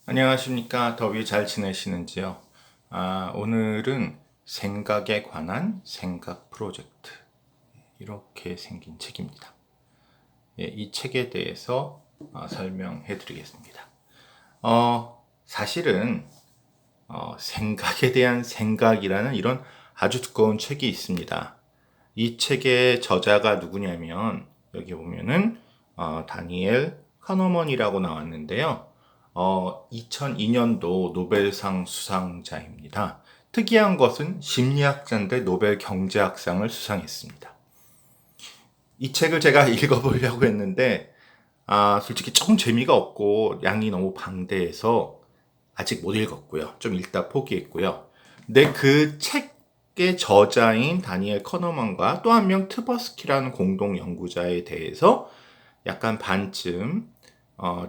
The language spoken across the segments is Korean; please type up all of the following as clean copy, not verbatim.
안녕하십니까. 더위 잘 지내시는지요? 오늘은 생각에 관한 생각 프로젝트. 이렇게 생긴 책입니다. 이 책에 대해서 설명해 드리겠습니다. 사실은 생각에 대한 생각이라는 이런 아주 두꺼운 책이 있습니다. 이 책의 저자가 누구냐면 여기 보면은 다니엘 카너먼이라고 나왔는데요. 2002년도 노벨상 수상자입니다. 특이한 것은 심리학자인데 노벨 경제학상을 수상했습니다. 이 책을 제가 읽어보려고 했는데 솔직히 조금 재미가 없고 양이 너무 방대해서 아직 못 읽었고요. 좀 읽다 포기했고요. 근데 그 책의 저자인 다니엘 커너먼과 또 한 명 트버스키라는 공동 연구자에 대해서 약간 반쯤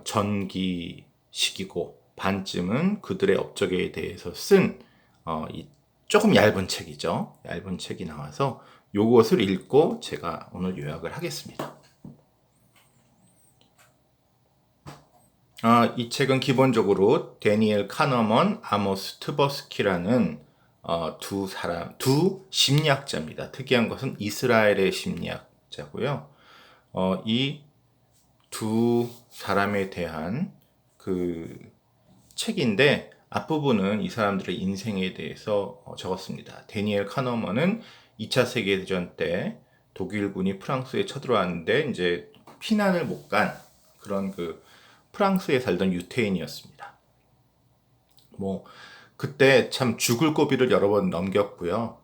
전기식이고 반쯤은 그들의 업적에 대해서 쓴 조금 얇은 책이죠. 얇은 책이 나와서 요것을 읽고 제가 오늘 요약을 하겠습니다. 이 책은 기본적으로 데니엘 카너먼, 아모스 트버스키라는 두 심리학자입니다. 특이한 것은 이스라엘의 심리학자고요. 이 두 사람에 대한 그 책인데 앞부분은 이 사람들의 인생에 대해서 적었습니다. 데니엘 카너먼은 2차 세계대전 때 독일군이 프랑스에 쳐들어왔는데 이제 피난을 못 간 그런 프랑스에 살던 유태인이었습니다. 그때 참 죽을 고비를 여러 번 넘겼고요.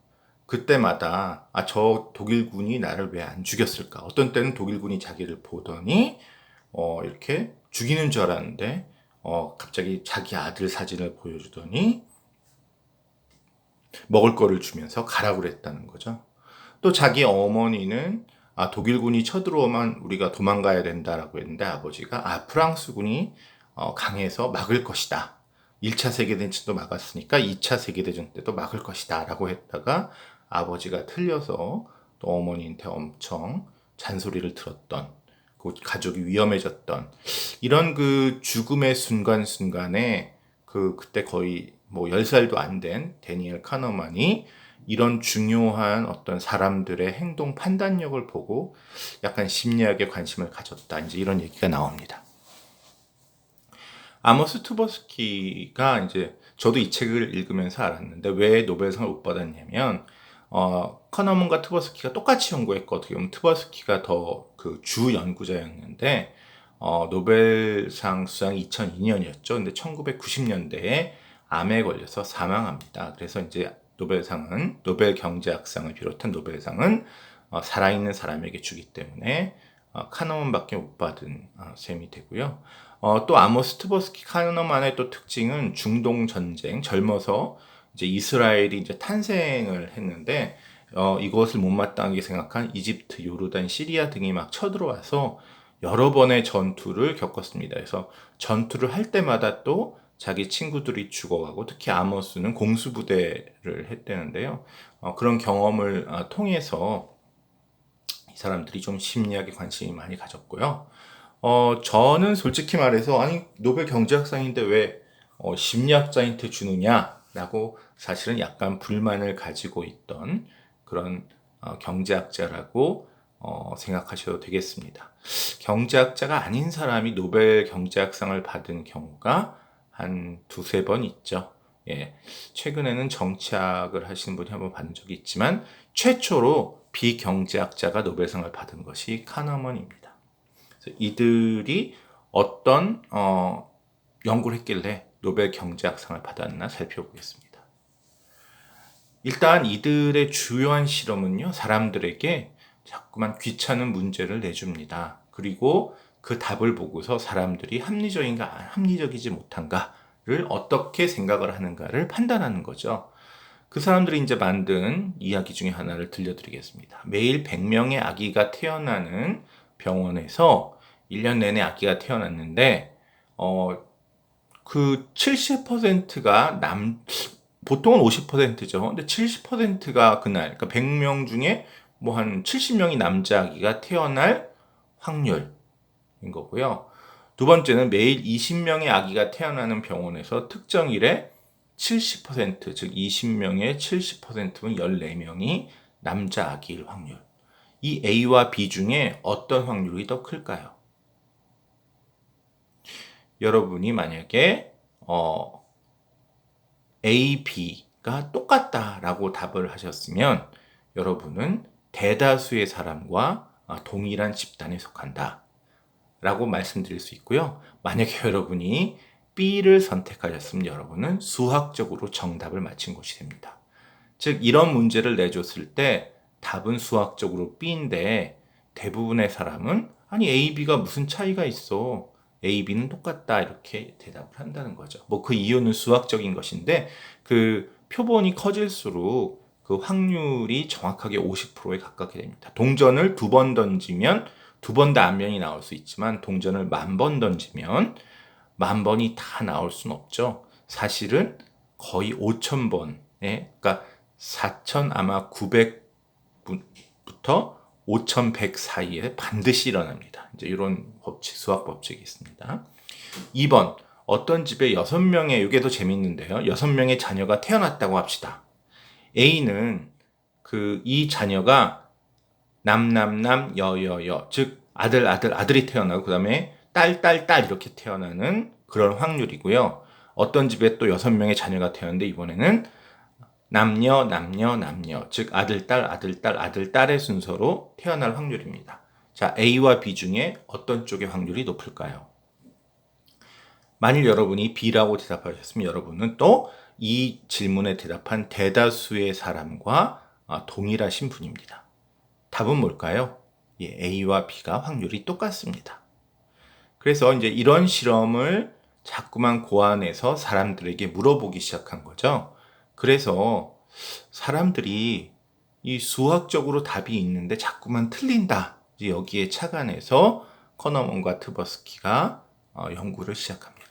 그때마다 저 독일군이 나를 왜 안 죽였을까? 어떤 때는 독일군이 자기를 보더니 이렇게 죽이는 줄 알았는데 갑자기 자기 아들 사진을 보여주더니 먹을 거를 주면서 가라고 그랬다는 거죠. 또 자기 어머니는 독일군이 쳐들어오면 우리가 도망가야 된다라고 했는데 아버지가 프랑스군이 강해서 막을 것이다. 1차 세계대전도 막았으니까 2차 세계대전 때도 막을 것이다 라고 했다가 아버지가 틀려서 또 어머니한테 엄청 잔소리를 들었던 가족이 위험해졌던 이런 죽음의 순간순간에 그때 거의 10살도 안 된 데니엘 카너만이 이런 중요한 어떤 사람들의 행동 판단력을 보고 약간 심리학에 관심을 가졌다. 이제 이런 얘기가 나옵니다. 아모스 투버스키가 이제 저도 이 책을 읽으면서 알았는데 왜 노벨상을 못 받았냐면 커너먼과 트버스키가 똑같이 연구했고 어떻게 보면 트버스키가 더 주 연구자였는데 노벨상 수상이 2002년이었죠. 근데 1990년대에 암에 걸려서 사망합니다. 그래서 이제 노벨 경제학상을 비롯한 노벨상은 살아있는 사람에게 주기 때문에 카너먼밖에 못 받은 셈이 되고요. 또 아모스 트버스키 카너만의 또 특징은 중동 전쟁, 젊어서 이제 이스라엘이 이제 탄생을 했는데 이것을 못마땅하게 생각한 이집트, 요르단, 시리아 등이 막 쳐들어와서 여러 번의 전투를 겪었습니다. 그래서 전투를 할 때마다 또 자기 친구들이 죽어가고 특히 아모스는 공수부대를 했다는데요. 그런 경험을 통해서 이 사람들이 좀 심리학에 관심이 많이 가졌고요. 저는 솔직히 말해서 노벨 경제학상인데 왜 심리학자한테 주느냐라고 사실은 약간 불만을 가지고 있던 그런 경제학자라고 생각하셔도 되겠습니다. 경제학자가 아닌 사람이 노벨 경제학상을 받은 경우가 한 두세 번 있죠. 예. 최근에는 정치학을 하시는 분이 한번 받은 적이 있지만 최초로 비경제학자가 노벨상을 받은 것이 카너먼입니다. 이들이 어떤 연구를 했길래 노벨 경제학상을 받았나 살펴보겠습니다. 일단 이들의 주요한 실험은요, 사람들에게 자꾸만 귀찮은 문제를 내줍니다. 그리고 그 답을 보고서 사람들이 합리적인가 합리적이지 못한가를 어떻게 생각을 하는가를 판단하는 거죠. 그 사람들이 이제 만든 이야기 중에 하나를 들려드리겠습니다. 매일 100명의 아기가 태어나는 병원에서 1년 내내 아기가 태어났는데 그 70%가 보통은 50%죠. 근데 70%가 그날, 그러니까 100명 중에 한 70명이 남자 아기가 태어날 확률인 거고요. 두 번째는 매일 20명의 아기가 태어나는 병원에서 특정 일에 70%, 즉 20명의 70%는 14명이 남자 아기일 확률. 이 A와 B 중에 어떤 확률이 더 클까요? 여러분이 만약에 A, B가 똑같다라고 답을 하셨으면 여러분은 대다수의 사람과 동일한 집단에 속한다 라고 말씀드릴 수 있고요. 만약에 여러분이 B를 선택하셨으면 여러분은 수학적으로 정답을 맞힌 것이 됩니다. 즉 이런 문제를 내줬을 때 답은 수학적으로 B인데 대부분의 사람은 아니 A, B가 무슨 차이가 있어. A, B는 똑같다 이렇게 대답을 한다는 거죠. 뭐 그 이유는 수학적인 것인데 그 표본이 커질수록 그 확률이 정확하게 50%에 가깝게 됩니다. 동전을 2번 던지면 2번 다 앞면이 나올 수 있지만 동전을 10,000번 던지면 10,000번이 다 나올 수는 없죠. 사실은 거의 5,000번에 그러니까 4,000 아마 900부터 5,100 사이에 반드시 일어납니다. 이제 이런 법칙, 수학 법칙이 있습니다. 2번, 어떤 집에 6명의, 이게 더 재밌는데요. 6명의 자녀가 태어났다고 합시다. A는 이 자녀가 남남남 여여여, 즉 아들이 태어나고 그 다음에 딸 이렇게 태어나는 그런 확률이고요. 어떤 집에 또 6명의 자녀가 태어났는데 이번에는 남녀, 즉 아들딸의 순서로 태어날 확률입니다. 자, A와 B 중에 어떤 쪽의 확률이 높을까요? 만일 여러분이 B라고 대답하셨으면 여러분은 또 이 질문에 대답한 대다수의 사람과 동일하신 분입니다. 답은 뭘까요? 예, A와 B가 확률이 똑같습니다. 그래서 이제 이런 실험을 자꾸만 고안해서 사람들에게 물어보기 시작한 거죠. 그래서 사람들이 이 수학적으로 답이 있는데 자꾸만 틀린다. 여기에 착안해서 커너먼과 트버스키가 연구를 시작합니다.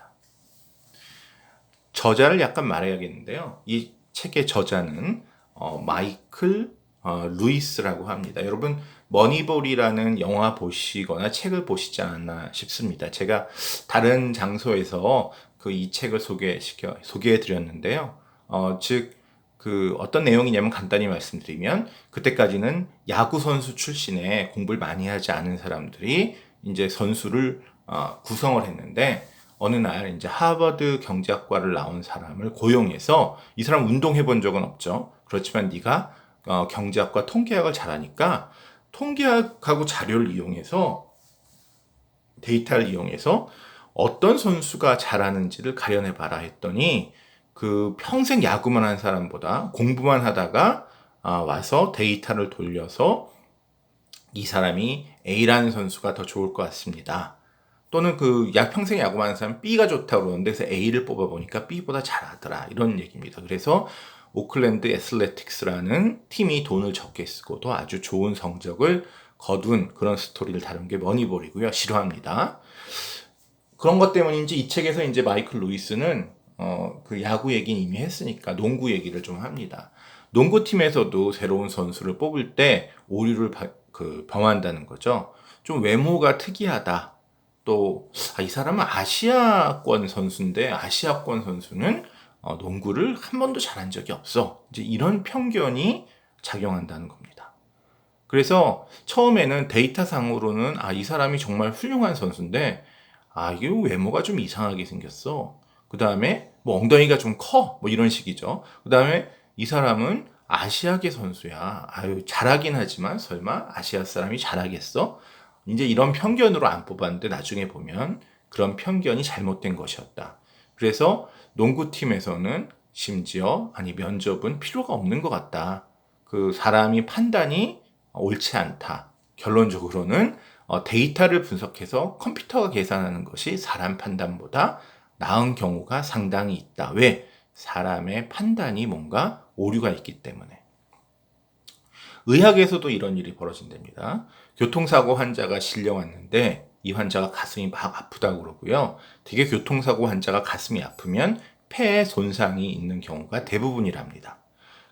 저자를 약간 말해야겠는데요. 이 책의 저자는 마이클 루이스라고 합니다. 여러분 머니볼이라는 영화 보시거나 책을 보시지 않았나 싶습니다. 제가 다른 장소에서 이 책을 소개해 드렸는데요. 즉 어떤 내용이냐면 간단히 말씀드리면 그때까지는 야구 선수 출신의 공부를 많이 하지 않은 사람들이 이제 선수를 구성을 했는데 어느 날 이제 하버드 경제학과를 나온 사람을 고용해서 이 사람 운동해 본 적은 없죠. 그렇지만 네가 경제학과 통계학을 잘하니까 통계학하고 자료를 이용해서 데이터를 이용해서 어떤 선수가 잘하는지를 가려내봐라 했더니 평생 야구만 한 사람보다 공부만 하다가 와서 데이터를 돌려서 이 사람이 A라는 선수가 더 좋을 것 같습니다. 또는 평생 야구만 하는 사람 B가 좋다고 그러는데 그래서 A를 뽑아보니까 B보다 잘하더라 이런 얘기입니다. 그래서 오클랜드 애슬레틱스라는 팀이 돈을 적게 쓰고도 아주 좋은 성적을 거둔 그런 스토리를 다룬 게 머니볼이고요. 싫어합니다. 그런 것 때문인지 이 책에서 이제 마이클 루이스는 야구 얘기는 이미 했으니까 농구 얘기를 좀 합니다. 농구팀에서도 새로운 선수를 뽑을 때 오류를 범한다는 거죠. 좀 외모가 특이하다. 또 이 사람은 아시아권 선수인데 아시아권 선수는 농구를 한 번도 잘한 적이 없어. 이제 이런 편견이 작용한다는 겁니다. 그래서 처음에는 데이터상으로는 이 사람이 정말 훌륭한 선수인데 이게 외모가 좀 이상하게 생겼어. 그 다음에 엉덩이가 좀 커. 이런 식이죠. 그 다음에 이 사람은 아시아계 선수야. 잘하긴 하지만 설마 아시아 사람이 잘하겠어? 이제 이런 편견으로 안 뽑았는데 나중에 보면 그런 편견이 잘못된 것이었다. 그래서 농구팀에서는 심지어 면접은 필요가 없는 것 같다. 사람이 판단이 옳지 않다. 결론적으로는 데이터를 분석해서 컴퓨터가 계산하는 것이 사람 판단보다 나은 경우가 상당히 있다. 왜? 사람의 판단이 뭔가 오류가 있기 때문에. 의학에서도 이런 일이 벌어진답니다. 교통사고 환자가 실려왔는데 이 환자가 가슴이 막 아프다고 그러고요. 되게 교통사고 환자가 가슴이 아프면 폐에 손상이 있는 경우가 대부분이랍니다.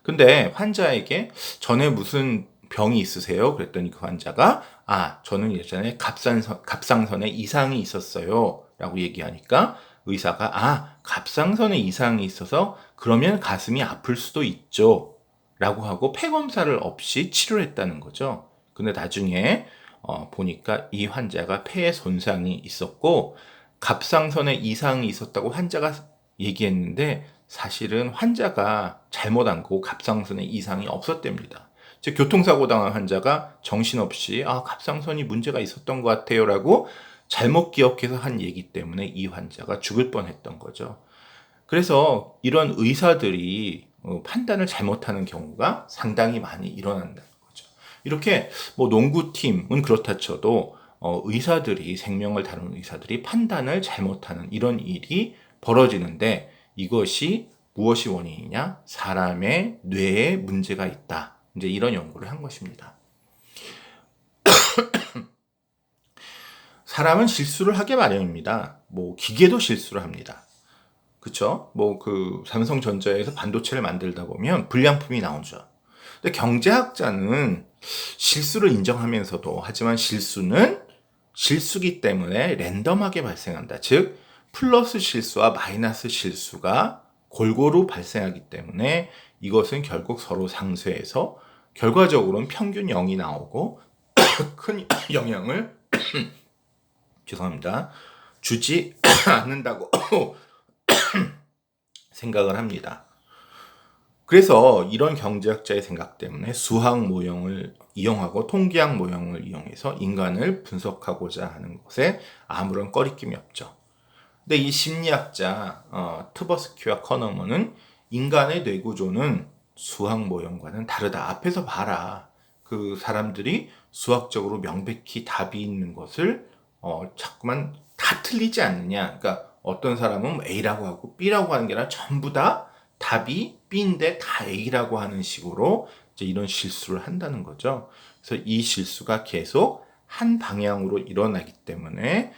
근데 환자에게 전에 무슨 병이 있으세요? 그랬더니 그 환자가 저는 예전에 갑상선에 이상이 있었어요. 라고 얘기하니까 의사가 갑상선에 이상이 있어서 그러면 가슴이 아플 수도 있죠 라고 하고 폐 검사를 없이 치료를 했다는 거죠. 근데 나중에 보니까 이 환자가 폐에 손상이 있었고 갑상선에 이상이 있었다고 환자가 얘기했는데 사실은 환자가 잘못한 거고 갑상선에 이상이 없었답니다. 즉 교통사고 당한 환자가 정신없이 갑상선이 문제가 있었던 것 같아요 라고 잘못 기억해서 한 얘기 때문에 이 환자가 죽을 뻔했던 거죠. 그래서 이런 의사들이 판단을 잘못하는 경우가 상당히 많이 일어난다는 거죠. 이렇게 뭐 농구팀은 그렇다 쳐도 의사들이 생명을 다루는 의사들이 판단을 잘못하는 이런 일이 벌어지는데 이것이 무엇이 원인이냐? 사람의 뇌에 문제가 있다. 이제 이런 연구를 한 것입니다. 사람은 실수를 하게 마련입니다. 뭐 기계도 실수를 합니다. 그쵸? 뭐 그 삼성전자에서 반도체를 만들다 보면 불량품이 나오죠. 근데 경제학자는 실수를 인정하면서도 하지만 실수는 실수기 때문에 랜덤하게 발생한다. 즉 플러스 실수와 마이너스 실수가 골고루 발생하기 때문에 이것은 결국 서로 상쇄해서 결과적으로는 평균 0이 나오고 큰 영향을 죄송합니다. 주지 않는다고 생각을 합니다. 그래서 이런 경제학자의 생각 때문에 수학 모형을 이용하고 통계학 모형을 이용해서 인간을 분석하고자 하는 것에 아무런 꺼리낌이 없죠. 근데 이 심리학자 트버스키와 커너먼은 인간의 뇌구조는 수학 모형과는 다르다. 앞에서 봐라. 그 사람들이 수학적으로 명백히 답이 있는 것을 자꾸만 다 틀리지 않느냐. 그러니까 어떤 사람은 A라고 하고 B라고 하는 게 아니라 전부 다 답이 B인데 다 A라고 하는 식으로 이제 이런 실수를 한다는 거죠. 그래서 이 실수가 계속 한 방향으로 일어나기 때문에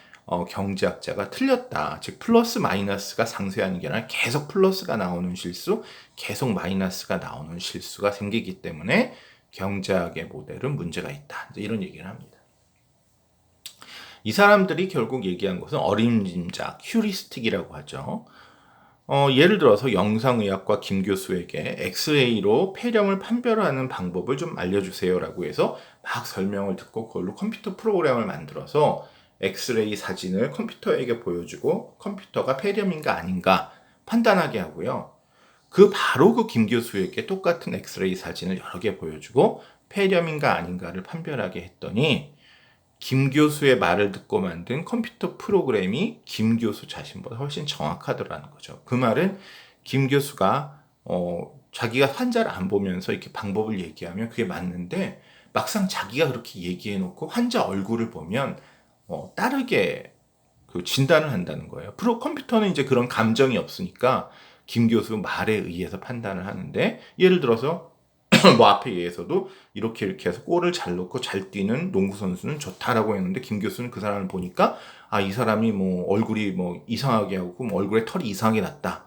경제학자가 틀렸다. 즉 플러스 마이너스가 상쇄하는 게 아니라 계속 플러스가 나오는 실수, 계속 마이너스가 나오는 실수가 생기기 때문에 경제학의 모델은 문제가 있다. 이제 이런 얘기를 합니다. 이 사람들이 결국 얘기한 것은 어림짐작, 휴리스틱이라고 하죠. 예를 들어서 영상의학과 김 교수에게 엑스레이로 폐렴을 판별하는 방법을 좀 알려주세요라고 해서 막 설명을 듣고 그걸로 컴퓨터 프로그램을 만들어서 엑스레이 사진을 컴퓨터에게 보여주고 컴퓨터가 폐렴인가 아닌가 판단하게 하고요. 바로 그 김 교수에게 똑같은 엑스레이 사진을 여러 개 보여주고 폐렴인가 아닌가를 판별하게 했더니 김 교수의 말을 듣고 만든 컴퓨터 프로그램이 김 교수 자신보다 훨씬 정확하더라는 거죠. 그 말은 김 교수가 자기가 환자를 안 보면서 이렇게 방법을 얘기하면 그게 맞는데 막상 자기가 그렇게 얘기해놓고 환자 얼굴을 보면 다르게 그 진단을 한다는 거예요. 컴퓨터는 이제 그런 감정이 없으니까 김 교수 말에 의해서 판단을 하는데 예를 들어서 뭐 앞에 얘에서도 이렇게 해서 골을 잘 넣고 잘 뛰는 농구 선수는 좋다라고 했는데 김 교수는 그 사람을 보니까 이 사람이 뭐 얼굴이 뭐 이상하게 하고 뭐 얼굴에 털이 이상하게 났다.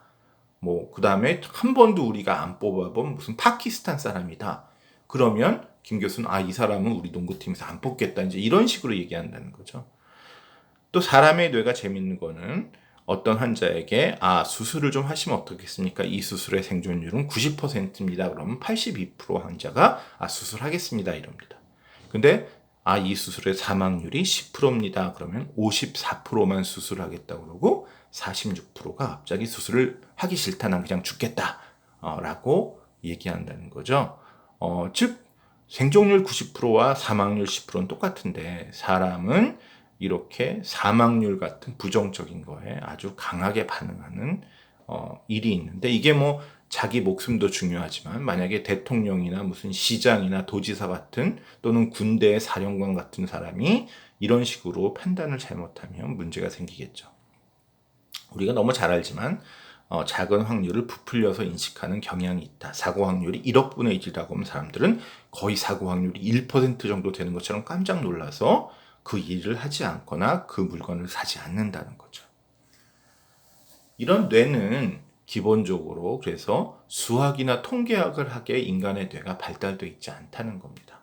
뭐 그다음에 한 번도 우리가 안 뽑아본 무슨 파키스탄 사람이다. 그러면 김 교수는 이 사람은 우리 농구팀에서 안 뽑겠다. 이제 이런 식으로 얘기한다는 거죠. 또 사람의 뇌가 재밌는 거는 어떤 환자에게 수술을 좀 하시면 어떻겠습니까? 이 수술의 생존율은 90%입니다. 그러면 82% 환자가 수술하겠습니다. 이럽니다. 근데 이 수술의 사망률이 10%입니다. 그러면 54%만 수술하겠다고 그러고 46%가 갑자기 수술을 하기 싫다. 난 그냥 죽겠다. 라고 얘기한다는 거죠. 즉 생존율 90%와 사망률 10%는 똑같은데 사람은 이렇게 사망률 같은 부정적인 거에 아주 강하게 반응하는 일이 있는데 이게 뭐 자기 목숨도 중요하지만 만약에 대통령이나 무슨 시장이나 도지사 같은 또는 군대의 사령관 같은 사람이 이런 식으로 판단을 잘못하면 문제가 생기겠죠. 우리가 너무 잘 알지만 작은 확률을 부풀려서 인식하는 경향이 있다. 사고 확률이 1억 분의 1이라고 하면 사람들은 거의 사고 확률이 1% 정도 되는 것처럼 깜짝 놀라서 그 일을 하지 않거나 그 물건을 사지 않는다는 거죠. 이런 뇌는 기본적으로 그래서 수학이나 통계학을 하기에 인간의 뇌가 발달되어 있지 않다는 겁니다.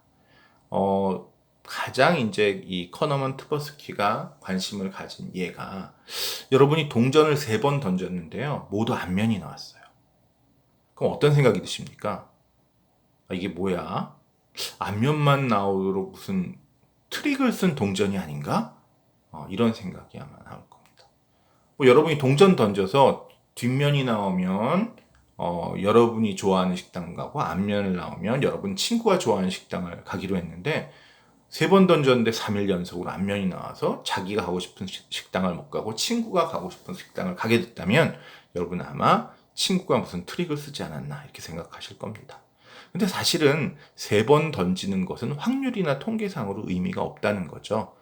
가장 이제 이 커너먼 트버스키가 관심을 가진 얘가 여러분이 동전을 3번 던졌는데요. 모두 앞면이 나왔어요. 그럼 어떤 생각이 드십니까? 아, 이게 뭐야? 앞면만 나오도록 무슨 트릭을 쓴 동전이 아닌가? 이런 생각이 아마 나올 겁니다. 뭐 여러분이 동전 던져서 뒷면이 나오면 여러분이 좋아하는 식당 가고 앞면을 나오면 여러분 친구가 좋아하는 식당을 가기로 했는데 3번 던졌는데 3일 연속으로 앞면이 나와서 자기가 가고 싶은 식당을 못 가고 친구가 가고 싶은 식당을 가게 됐다면 여러분 아마 친구가 무슨 트릭을 쓰지 않았나 이렇게 생각하실 겁니다. 근데 사실은 3번 던지는 것은 확률이나 통계상으로 의미가 없다는 거죠.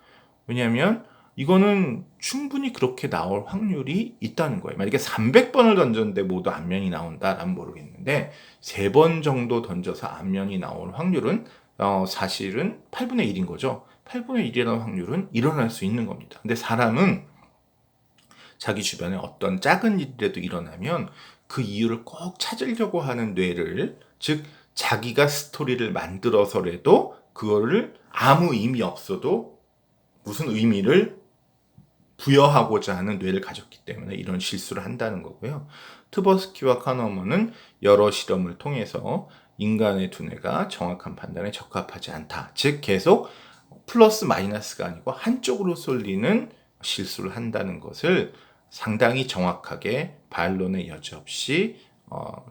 왜냐하면 이거는 충분히 그렇게 나올 확률이 있다는 거예요. 만약에 300번을 던졌는데 모두 앞면이 나온다라면 모르겠는데 3번 정도 던져서 앞면이 나올 확률은 사실은 8분의 1인 거죠. 8분의 1이라는 확률은 일어날 수 있는 겁니다. 근데 사람은 자기 주변에 어떤 작은 일이라도 일어나면 그 이유를 꼭 찾으려고 하는 뇌를, 즉 자기가 스토리를 만들어서라도 그거를 아무 의미 없어도 무슨 의미를 부여하고자 하는 뇌를 가졌기 때문에 이런 실수를 한다는 거고요. 트버스키와 카너먼은 여러 실험을 통해서 인간의 두뇌가 정확한 판단에 적합하지 않다. 즉 계속 플러스 마이너스가 아니고 한쪽으로 쏠리는 실수를 한다는 것을 상당히 정확하게 반론의 여지 없이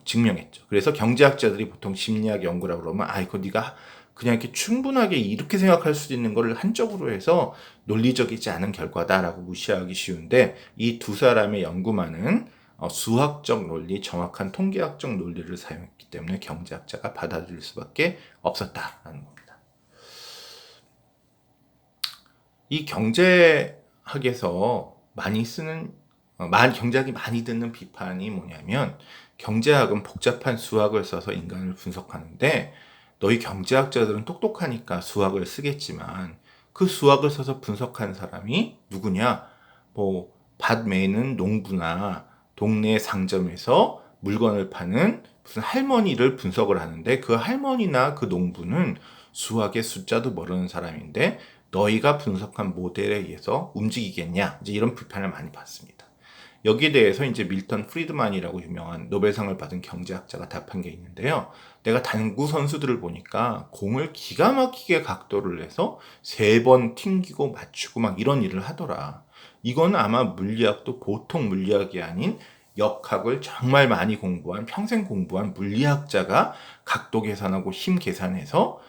증명했죠. 그래서 경제학자들이 보통 심리학 연구라고 그러면 이거 네가 그냥 이렇게 충분하게 이렇게 생각할 수 있는 거를 한쪽으로 해서 논리적이지 않은 결과다라고 무시하기 쉬운데 이 두 사람의 연구만은 수학적 논리, 정확한 통계학적 논리를 사용했기 때문에 경제학자가 받아들일 수밖에 없었다라는 겁니다. 이 경제학에서 많이 쓰는 경제학이 많이 듣는 비판이 뭐냐면 경제학은 복잡한 수학을 써서 인간을 분석하는데 너희 경제학자들은 똑똑하니까 수학을 쓰겠지만 그 수학을 써서 분석한 사람이 누구냐? 뭐 밭 매는 농부나 동네 상점에서 물건을 파는 무슨 할머니를 분석을 하는데 그 할머니나 그 농부는 수학의 숫자도 모르는 사람인데 너희가 분석한 모델에 의해서 움직이겠냐? 이제 이런 비판을 많이 받습니다. 여기에 대해서 이제 밀턴 프리드만이라고 유명한 노벨상을 받은 경제학자가 답한 게 있는데요. 내가 당구 선수들을 보니까 공을 기가 막히게 각도를 내서 3번 튕기고 맞추고 막 이런 일을 하더라. 이건 아마 물리학도 보통 물리학이 아닌 역학을 정말 많이 공부한, 평생 공부한 물리학자가 각도 계산하고 힘 계산해서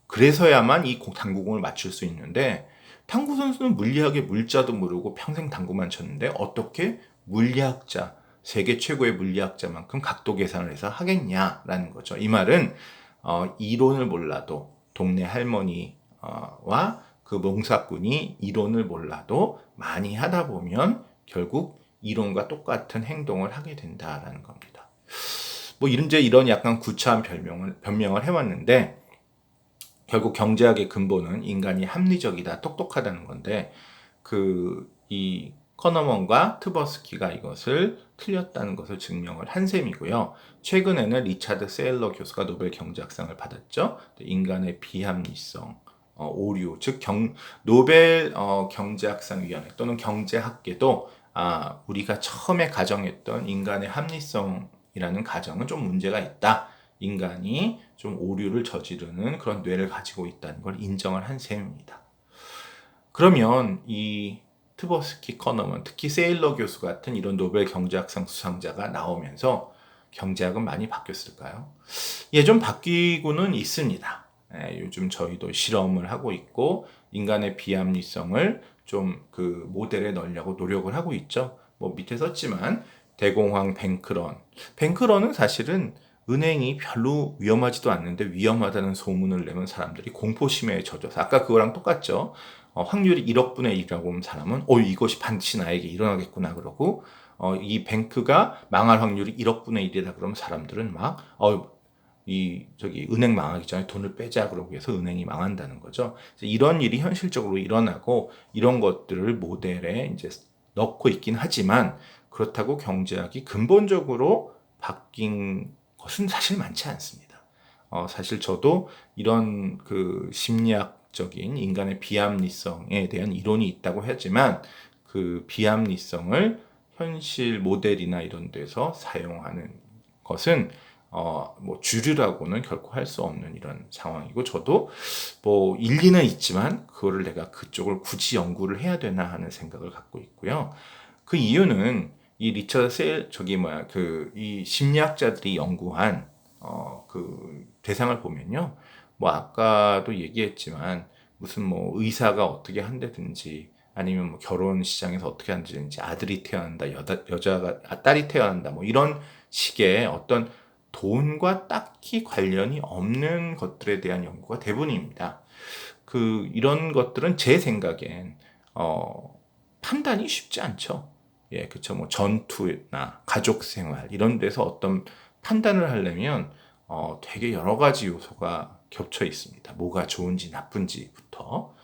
그래서야만 이 당구공을 맞출 수 있는데 당구 선수는 물리학의 물자도 모르고 평생 당구만 쳤는데 어떻게 물리학자, 세계 최고의 물리학자만큼 각도 계산을 해서 하겠냐라는 거죠. 이 말은 이론을 몰라도 동네 할머니와 그 농사꾼이 이론을 몰라도 많이 하다 보면 결국 이론과 똑같은 행동을 하게 된다라는 겁니다. 뭐 이런 약간 구차한 변명을 해왔는데 결국 경제학의 근본은 인간이 합리적이다, 똑똑하다는 건데 이 커너먼과 트버스키가 이것을 틀렸다는 것을 증명을 한 셈이고요. 최근에는 리차드 세일러 교수가 노벨 경제학상을 받았죠. 인간의 비합리성, 오류, 즉 노벨 경제학상위원회 또는 경제학계도 우리가 처음에 가정했던 인간의 합리성이라는 가정은 좀 문제가 있다. 인간이 좀 오류를 저지르는 그런 뇌를 가지고 있다는 걸 인정을 한 셈입니다. 그러면 이 트버스키, 커너먼, 특히 세일러 교수 같은 이런 노벨 경제학상 수상자가 나오면서 경제학은 많이 바뀌었을까요? 좀 바뀌고는 있습니다. 요즘 저희도 실험을 하고 있고 인간의 비합리성을 좀 그 모델에 넣으려고 노력을 하고 있죠. 뭐 밑에 썼지만 대공황 뱅크런은 사실은 은행이 별로 위험하지도 않는데 위험하다는 소문을 내면 사람들이 공포심에 젖어서 아까 그거랑 똑같죠. 확률이 1억 분의 1이라고 하면 사람은 이것이 반드시 나에게 일어나겠구나 그러고 이 뱅크가 망할 확률이 1억 분의 1이다 그러면 사람들은 막 은행 망하기 전에 돈을 빼자 그러고 해서 은행이 망한다는 거죠. 이런 일이 현실적으로 일어나고 이런 것들을 모델에 이제 넣고 있긴 하지만 그렇다고 경제학이 근본적으로 바뀐 것은 사실 많지 않습니다. 사실 저도 이런 그 심리학 심리학적인 인간의 비합리성에 대한 이론이 있다고 하지만 그 비합리성을 현실 모델이나 이런 데서 사용하는 것은 뭐 주류라고는 결코 할 수 없는 이런 상황이고, 저도 뭐 일리는 있지만 그거를 내가 그쪽을 굳이 연구를 해야 되나 하는 생각을 갖고 있고요. 그 이유는 이 리처드 세일 이 심리학자들이 연구한 그 대상을 보면요, 뭐 아까도 얘기했지만 무슨 뭐 의사가 어떻게 한다든지 아니면 뭐 결혼 시장에서 어떻게 한다든지 아들이 태어난다, 딸이 태어난다, 뭐 이런 식의 어떤 돈과 딱히 관련이 없는 것들에 대한 연구가 대부분입니다. 이런 것들은 제 생각엔 판단이 쉽지 않죠. 예, 그렇죠. 뭐 전투나 가족 생활 이런 데서 어떤 판단을 하려면 되게 여러 가지 요소가 겹쳐 있습니다. 뭐가 좋은지 나쁜지부터.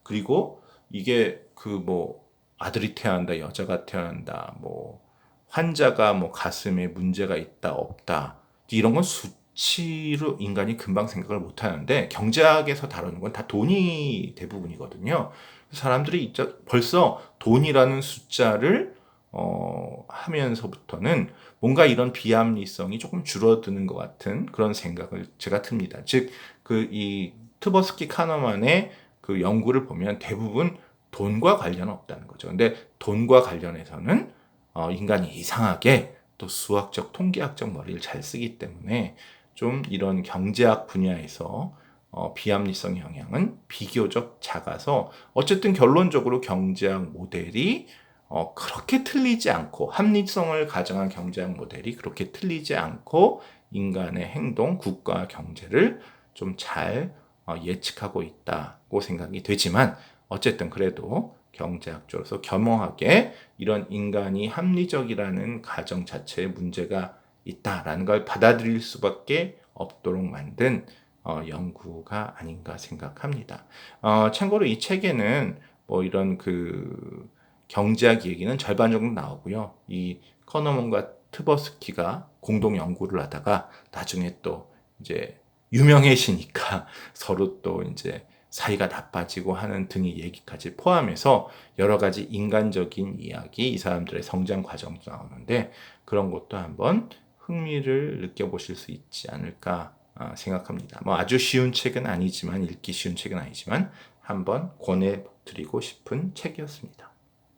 그리고 이게 뭐 아들이 태어난다, 여자가 태어난다, 뭐 환자가 뭐 가슴에 문제가 있다, 없다, 이런 건 수치로 인간이 금방 생각을 못 하는데 경제학에서 다루는 건 다 돈이 대부분이거든요. 사람들이 벌써 돈이라는 숫자를 하면서부터는 뭔가 이런 비합리성이 조금 줄어드는 것 같은 그런 생각을 제가 듭니다. 즉, 이 트버스키 카너만의 그 연구를 보면 대부분 돈과 관련은 없다는 거죠. 근데 돈과 관련해서는 인간이 이상하게 또 수학적, 통계학적 머리를 잘 쓰기 때문에 좀 이런 경제학 분야에서 비합리성 영향은 비교적 작아서 어쨌든 결론적으로 경제학 모델이 그렇게 틀리지 않고, 합리성을 가정한 경제학 모델이 그렇게 틀리지 않고 인간의 행동, 국가 경제를 좀 잘 예측하고 있다고 생각이 되지만, 어쨌든 그래도 경제학적으로서 겸허하게 이런 인간이 합리적이라는 가정 자체에 문제가 있다라는 걸 받아들일 수밖에 없도록 만든 연구가 아닌가 생각합니다. 참고로 이 책에는 뭐 이런 경제학 얘기는 절반 정도 나오고요. 이 커너먼과 트버스키가 공동 연구를 하다가 나중에 또 이제 유명해지니까 서로 또 이제 사이가 나빠지고 하는 등의 얘기까지 포함해서 여러 가지 인간적인 이야기, 이 사람들의 성장 과정도 나오는데 그런 것도 한번 흥미를 느껴보실 수 있지 않을까 생각합니다. 뭐 아주 쉬운 책은 아니지만, 읽기 쉬운 책은 아니지만 한번 권해드리고 싶은 책이었습니다.